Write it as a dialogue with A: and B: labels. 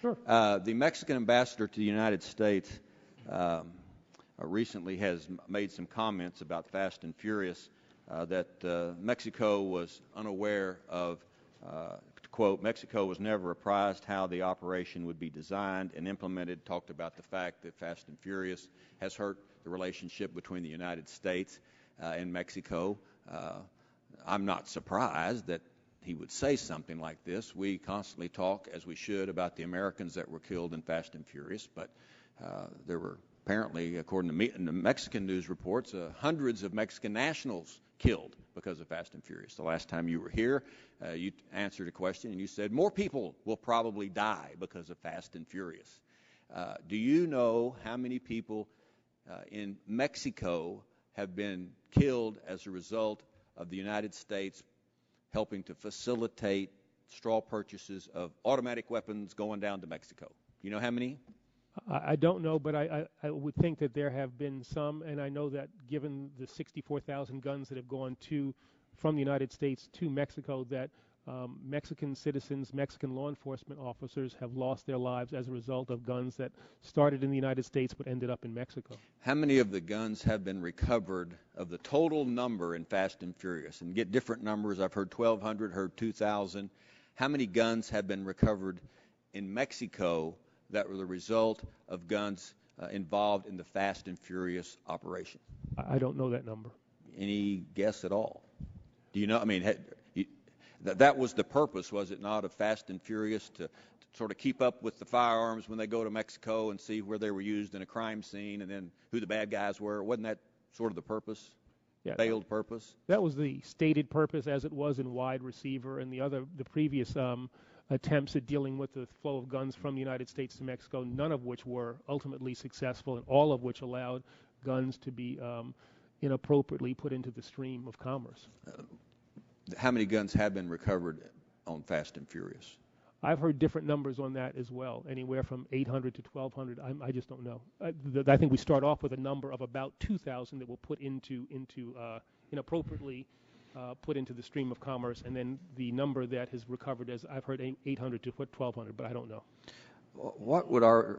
A: Sure.
B: The Mexican ambassador to the United States recently has made some comments about Fast and Furious that Mexico was unaware of, to quote, Mexico was never apprised how the operation would be designed and implemented, talked about the fact that Fast and Furious has hurt the relationship between the United States and Mexico. I'm not surprised that he would say something like this. We constantly talk, as we should, about the Americans that were killed in Fast and Furious, but there were apparently, according to the Mexican news reports, hundreds of Mexican nationals killed because of Fast and Furious. The last time you were here, you answered a question and you said more people will probably die because of Fast and Furious. Do you know how many people in Mexico have been killed as a result of the United States helping to facilitate straw purchases of automatic weapons going down to Mexico? Do you know how many?
A: I don't know, but I would think that there have been some, and I know that given the 64,000 guns that have gone from the United States to Mexico, that Mexican citizens, Mexican law enforcement officers have lost their lives as a result of guns that started in the United States but ended up in Mexico.
B: How many of the guns have been recovered of the total number in Fast and Furious? And get different numbers. I've heard 1,200, heard 2,000. How many guns have been recovered in Mexico that were the result of guns involved in the Fast and Furious operation?
A: I don't know that number.
B: Any guess at all? Do you know? I mean, that was the purpose, was it not, of Fast and Furious, to sort of keep up with the firearms when they go to Mexico and see where they were used in a crime scene and then who the bad guys were? Wasn't that sort of the purpose?
A: Yeah,
B: veiled purpose?
A: That was the stated purpose, as it was in Wide Receiver and the previous attempts at dealing with the flow of guns from the United States to Mexico, none of which were ultimately successful, and all of which allowed guns to be inappropriately put into the stream of commerce.
B: How many guns have been recovered on Fast and Furious?
A: I've heard different numbers on that as well, anywhere from 800 to 1,200. I just don't know. I think we start off with a number of about 2,000 that will put inappropriately put into the stream of commerce, and then the number that has recovered, as I've heard, 800 to 1,200, but I don't know.
B: What would our